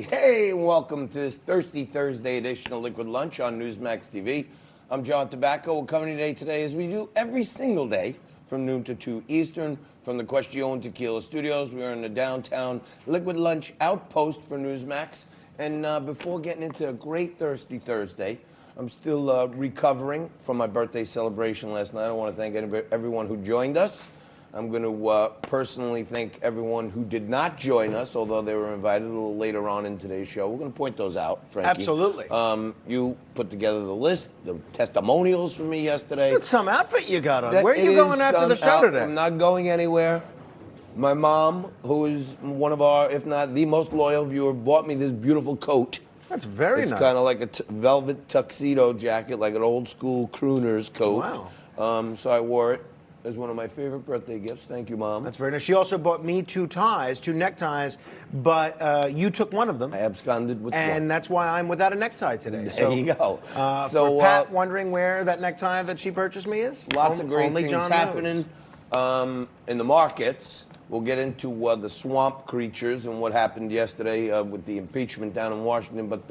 Hey, and welcome to this Thirsty Thursday edition of Liquid Lunch on Newsmax TV. I'm John Tobacco. We're coming today as we do every single day from noon to 2 Eastern from the Question Tequila Studios. We are in the downtown Liquid Lunch outpost for Newsmax. And before getting into a great Thirsty Thursday, I'm still recovering from my birthday celebration last night. I want to thank everyone who joined us. I'm going to personally thank everyone who did not join us, although they were invited a little later on in today's show. We're going to point those out, Frankie. Absolutely. You put together the list, the testimonials for me yesterday. That's some outfit you got on. Where are you going after the show today? I'm not going anywhere. My mom, who is one of our, if not the most loyal viewer, bought me this beautiful coat. That's very nice. It's kind of like a velvet tuxedo jacket, like an old school crooner's coat. Wow. So I wore it. As one of my favorite birthday gifts. Thank you, Mom. That's very nice. She also bought me two neckties, but you took one of them. I absconded with one. And that's why I'm without a necktie today. There you go. For Pat wondering where that necktie that she purchased me is? Lots of great things happening in the markets. We'll get into the swamp creatures and what happened yesterday with the impeachment down in Washington. But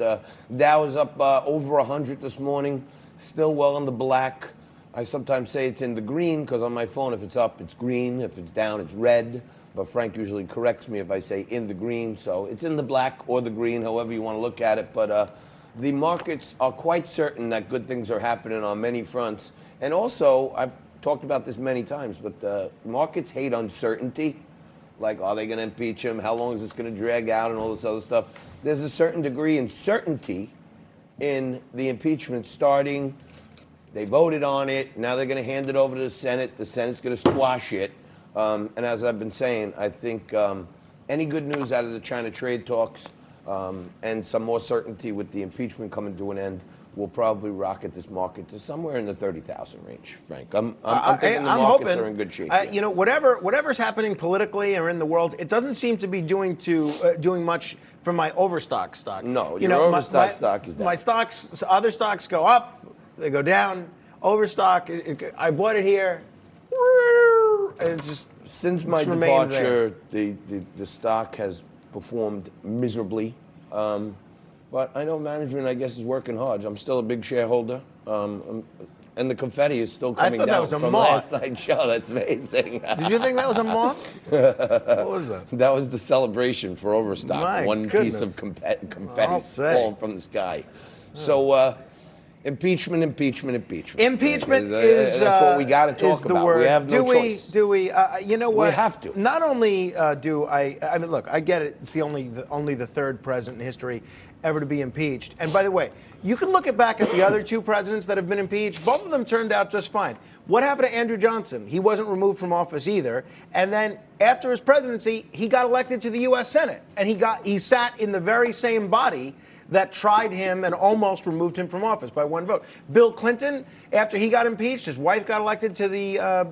Dow is up over 100 this morning, still well in the black. I sometimes say it's in the green because on my phone, if it's up, it's green. If it's down, it's red. But Frank usually corrects me if I say in the green. So it's in the black or the green, however you want to look at it. But the markets are quite certain that good things are happening on many fronts. And also, I've talked about this many times, but markets hate uncertainty. Like, are they going to impeach him? How long is this going to drag out and all this other stuff? There's a certain degree in certainty in the impeachment starting. They voted on it. Now they're going to hand it over to the Senate. The Senate's going to squash it. And as I've been saying, I think any good news out of the China trade talks and some more certainty with the impeachment coming to an end will probably rocket this market to somewhere in the 30,000 range, Frank. I'm thinking the markets are in good shape. You know, whatever's happening politically or in the world, it doesn't seem to be doing much for my overstock stock. No, your overstock stock is down. My stocks, other stocks go up. They go down. Overstock. I bought it here. It's just since my departure, the stock has performed miserably. But I know management, I guess, is working hard. I'm still a big shareholder, and the confetti is still coming down from last night's show. That's amazing. Did you think that was a moth? What was that? That was the celebration for Overstock. My One goodness. piece of confetti falling from the sky. So. Impeachment is that's what we got to talk about. Word. We have no choice. Do we? You know what? We have to. Not only do I mean, look, I get it. It's only the third president in history ever to be impeached. And by the way, you can look back at the other two presidents that have been impeached. Both of them turned out just fine. What happened to Andrew Johnson? He wasn't removed from office either. And then after his presidency, he got elected to the U.S. Senate, and he sat in the very same body that tried him and almost removed him from office by one vote. Bill Clinton, after he got impeached, his wife got elected to the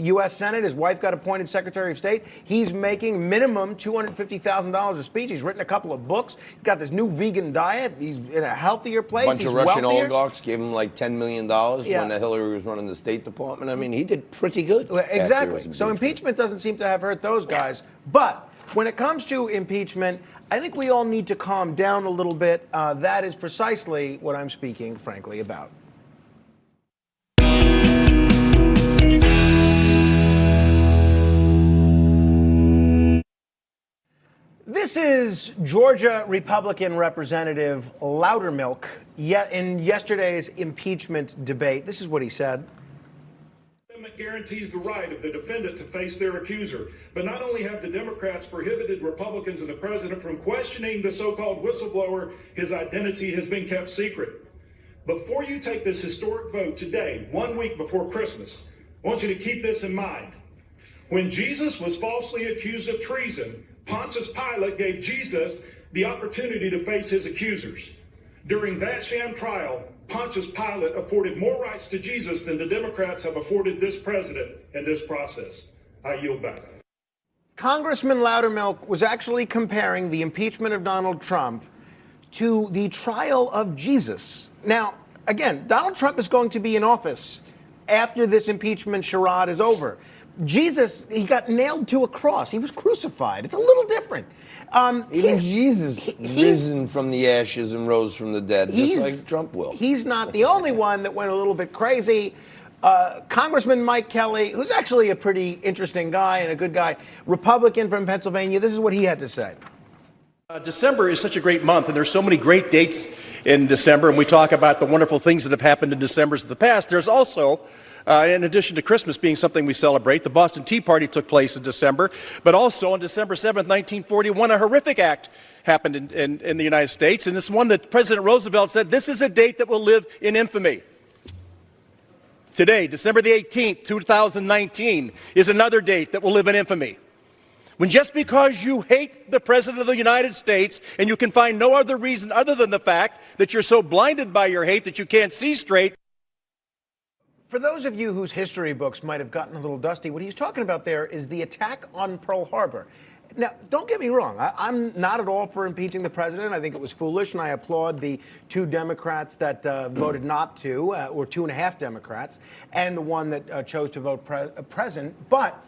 U.S. Senate. His wife got appointed Secretary of State. He's making minimum $250,000 a speech. He's written a couple of books. He's got this new vegan diet. He's in a healthier place. A bunch of Russian wealthier. oligarchs gave him like $10 million when Hillary was running the State Department. I mean, he did pretty good. Well, exactly. So impeachment doesn't seem to have hurt those guys. But when it comes to impeachment, I think we all need to calm down a little bit. That is precisely what I'm speaking, frankly, about. This is Georgia Republican Representative Loudermilk in yesterday's impeachment debate. This is what he said. Guarantees the right of the defendant to face their accuser. But not only have the Democrats prohibited Republicans and the president from questioning the so-called whistleblower, his identity has been kept secret. Before you take this historic vote today, 1 week before Christmas, I want you to keep this in mind. When Jesus was falsely accused of treason, Pontius Pilate gave Jesus the opportunity to face his accusers. During that sham trial, Pontius Pilate afforded more rights to Jesus than the Democrats have afforded this president in this process. I yield back. Congressman Loudermilk was actually comparing the impeachment of Donald Trump to the trial of Jesus. Now, again, Donald Trump is going to be in office after this impeachment charade is over. Jesus, he got nailed to a cross. He was crucified. It's a little different. Even Jesus risen from the ashes and rose from the dead, just like Trump will. He's not the only one that went a little bit crazy. Congressman Mike Kelly, who's actually a pretty interesting guy and a good guy, Republican from Pennsylvania, this is what he had to say. December is such a great month, and there's so many great dates in December, and we talk about the wonderful things that have happened in Decembers of the past. There's also, in addition to Christmas being something we celebrate, the Boston Tea Party took place in December, but also on December 7th, 1941, a horrific act happened in the United States, and it's one that President Roosevelt said, this is a date that will live in infamy. Today, December the 18th, 2019, is another date that will live in infamy. When just because you hate the President of the United States and you can find no other reason other than the fact that you're so blinded by your hate that you can't see straight. For those of you whose history books might have gotten a little dusty, what he's talking about there is the attack on Pearl Harbor. Now, don't get me wrong. I'm not at all for impeaching the president. I think it was foolish, and I applaud the 2 Democrats that voted not to, or 2.5 Democrats, and the one that chose to vote present. But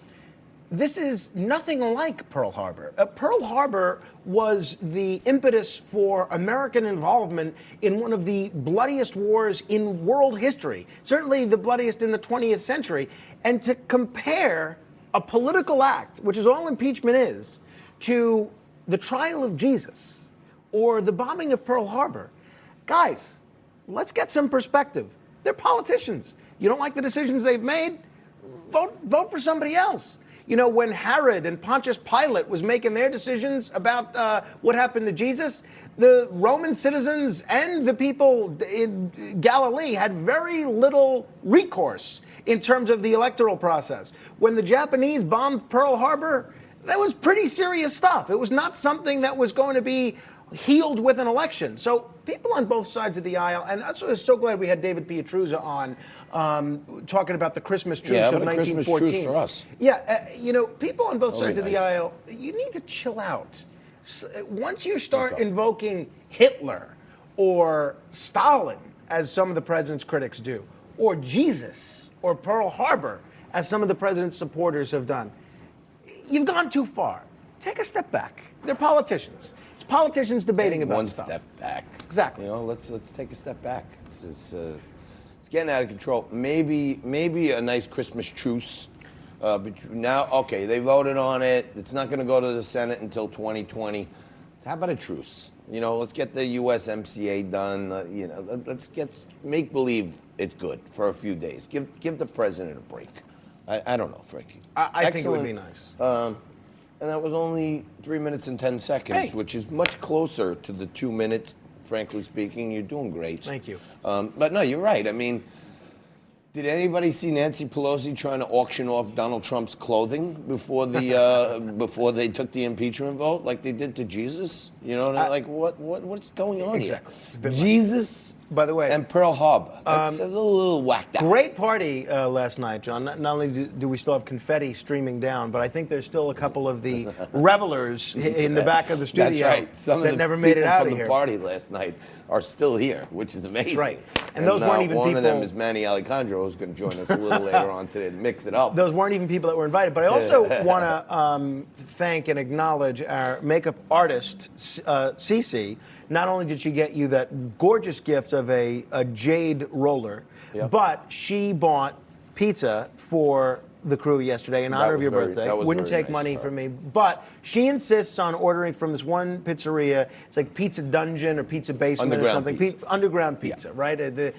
this is nothing like Pearl Harbor. Pearl Harbor was the impetus for American involvement in one of the bloodiest wars in world history, certainly the bloodiest in the 20th century. And to compare a political act, which is all impeachment is, to the trial of Jesus or the bombing of Pearl Harbor, guys, let's get some perspective. They're politicians. You don't like the decisions they've made? Vote for somebody else. You know, when Herod and Pontius Pilate was making their decisions about what happened to Jesus, the Roman citizens and the people in Galilee had very little recourse in terms of the electoral process. When the Japanese bombed Pearl Harbor, that was pretty serious stuff. It was not something that was going to be healed with an election. So people on both sides of the aisle, and I'm so glad we had David Pietruzza on talking about the Christmas truce of 1914. Christmas truce for us. Yeah, you know, people on both sides of the aisle, you need to chill out. Once you start invoking Hitler or Stalin, as some of the president's critics do, or Jesus or Pearl Harbor, as some of the president's supporters have done, you've gone too far. Take a step back. They're politicians. Politicians debating about stuff. One step back. Exactly. You know, let's take a step back. It's getting out of control. Maybe a nice Christmas truce. Now, okay, they voted on it. It's not going to go to the Senate until 2020. How about a truce? You know, let's get the USMCA done. You know, let's make believe it's good for a few days. Give the president a break. I don't know, Frankie. I think it would be nice. And that was only 3 minutes and 10 seconds, which is much closer to the 2 minutes, frankly speaking. You're doing great. Thank you. But no, you're right. I mean, did anybody see Nancy Pelosi trying to auction off Donald Trump's clothing before before they took the impeachment vote, like they did to Jesus? You know, like what's going on here? Jesus. By the way, and Pearl Harbor. That's a little whacked out. Great party last night, John. Not only do we still have confetti streaming down, but I think there's still a couple of the revelers in the back of the studio. That's right. Some that of the never made it out from of here. the party last night are still here, which is amazing. That's right. And those weren't even one people. One of them is Manny Alejandro, who's going to join us a little later on today to mix it up. Those weren't even people that were invited. But I also want to thank and acknowledge our makeup artist, Cece. Not only did she get you that gorgeous gift of a jade roller, but she bought pizza for the crew yesterday in honor of your birthday. Wouldn't take money from me, but she insists on ordering from this one pizzeria. It's like Pizza Dungeon or Pizza Basement or something. Underground pizza, right? The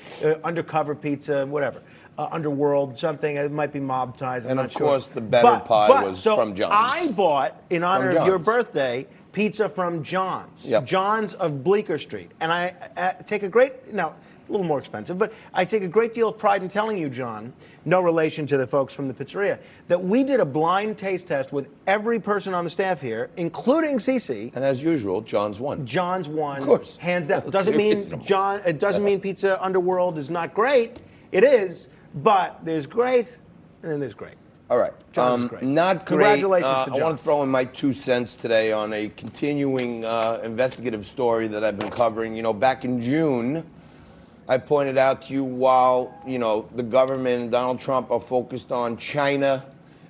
undercover pizza, whatever. Underworld, something. It might be mob ties. I'm not sure. And of course, the better pie was from John's. I bought, in honor of your birthday, pizza from John's. John's of Bleecker Street. And I take a great, now, a little more expensive, but I take a great deal of pride in telling you, John, no relation to the folks from the pizzeria, that we did a blind taste test with every person on the staff here, including Cece. And as usual, John's won. John's won. Of course. Hands down. It doesn't mean Pizza Underworld is not great. It is, but there's great, and then there's great. All right. Great. Not great. Congratulations to John. I want to throw in my 2 cents today on a continuing investigative story that I've been covering. You know, back in June, I pointed out to you while, you know, the government and Donald Trump are focused on China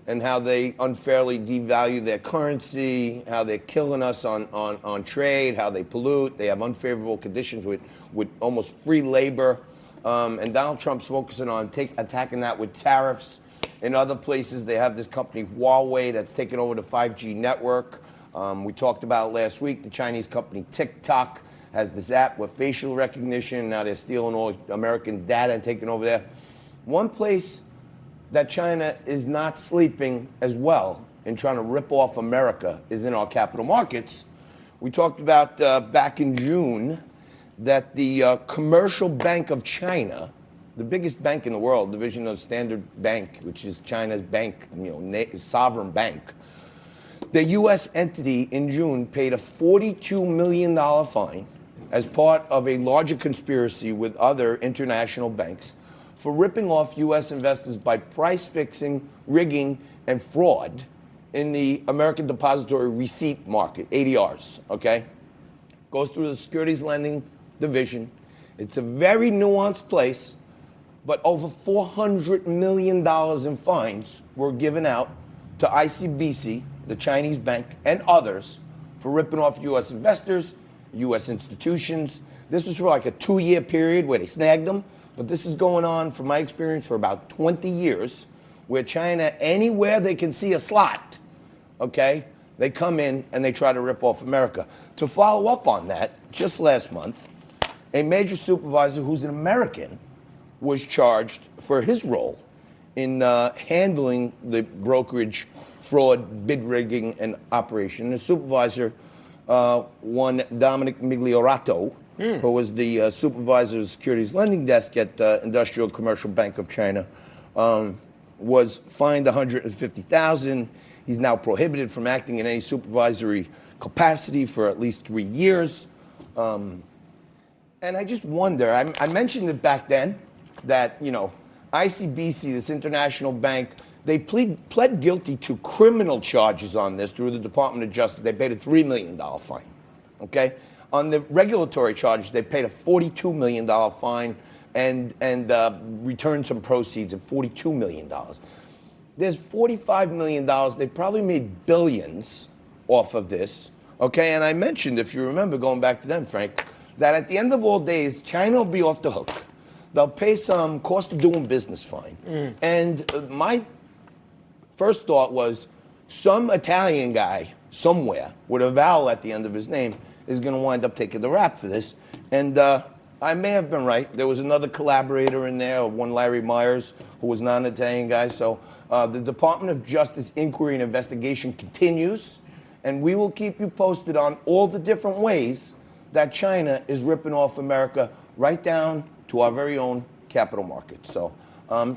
and how they unfairly devalue their currency, how they're killing us on trade, how they pollute. They have unfavorable conditions with almost free labor. And Donald Trump's focusing on attacking that with tariffs. In other places, they have this company, Huawei, that's taken over the 5G network. We talked about last week, the Chinese company TikTok has this app with facial recognition. Now they're stealing all American data and taking over there. One place that China is not sleeping as well in trying to rip off America is in our capital markets. We talked about back in June that the Commercial Bank of China, the biggest bank in the world, division of Standard Bank, which is China's bank, sovereign bank, the U.S. entity in June paid a $42 million fine as part of a larger conspiracy with other international banks for ripping off U.S. investors by price fixing, rigging, and fraud in the American Depository Receipt Market, ADRs, okay? Goes through the Securities Lending Division. It's a very nuanced place, but over $400 million in fines were given out to ICBC, the Chinese bank, and others for ripping off U.S. investors, U.S. institutions. This was for like a 2-year period where they snagged them. But this is going on, from my experience, for about 20 years, where China, anywhere they can see a slot, okay, they come in and they try to rip off America. To follow up on that, just last month, a major supervisor who's an American was charged for his role in handling the brokerage, fraud, bid rigging, and operation. The supervisor, one Dominic Migliorato, who was the supervisor of the securities lending desk at Industrial Commercial Bank of China, was fined $150,000. He's now prohibited from acting in any supervisory capacity for at least 3 years. And I just wonder, I mentioned it back then, that, ICBC, this international bank, they pled guilty to criminal charges on this through the Department of Justice. They paid a $3 million fine, okay? On the regulatory charges, they paid a $42 million fine and returned some proceeds of $42 million. There's $45 million. They probably made billions off of this, okay? And I mentioned, if you remember, going back to them, Frank, that at the end of all days, China will be off the hook. They'll pay some cost of doing business fine. And my first thought was some Italian guy somewhere with a vowel at the end of his name is going to wind up taking the rap for this. And I may have been right. There was another collaborator in there, one Larry Myers, who was not an Italian guy. So the Department of Justice inquiry and investigation continues, and we will keep you posted on all the different ways that China is ripping off America right down to our very own capital markets. So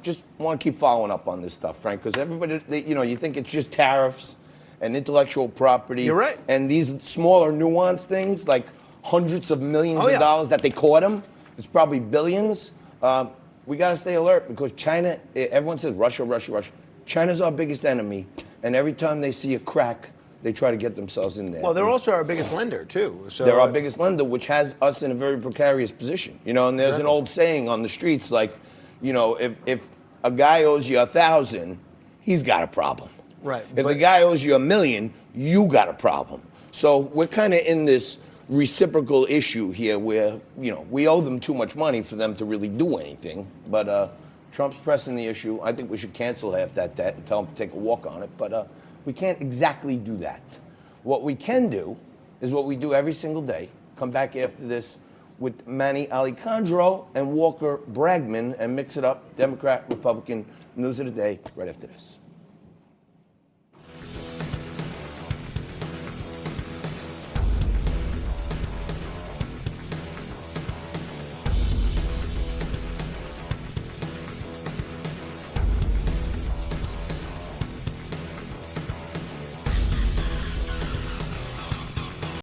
just want to keep following up on this stuff, Frank, because everybody, you think it's just tariffs and intellectual property. You're right. And these smaller nuanced things, like hundreds of millions of dollars that they caught him, it's probably billions. We got to stay alert because China, everyone says Russia, Russia, Russia. China's our biggest enemy, and every time they see a crack, they try to get themselves in there. Well, they're also our biggest lender, too. So they're our biggest lender, which has us in a very precarious position. And there's an old saying on the streets, like, if a guy owes you 1,000, he's got a problem. Right. If the guy owes you 1,000,000, you got a problem. So we're kind of in this reciprocal issue here where, we owe them too much money for them to really do anything. But Trump's pressing the issue. I think we should cancel half that debt and tell them to take a walk on it. But we can't exactly do that. What we can do is what we do every single day. Come back after this with Manny Alejandro and Walker Bragman and mix it up. Democrat, Republican, news of the day, right after this.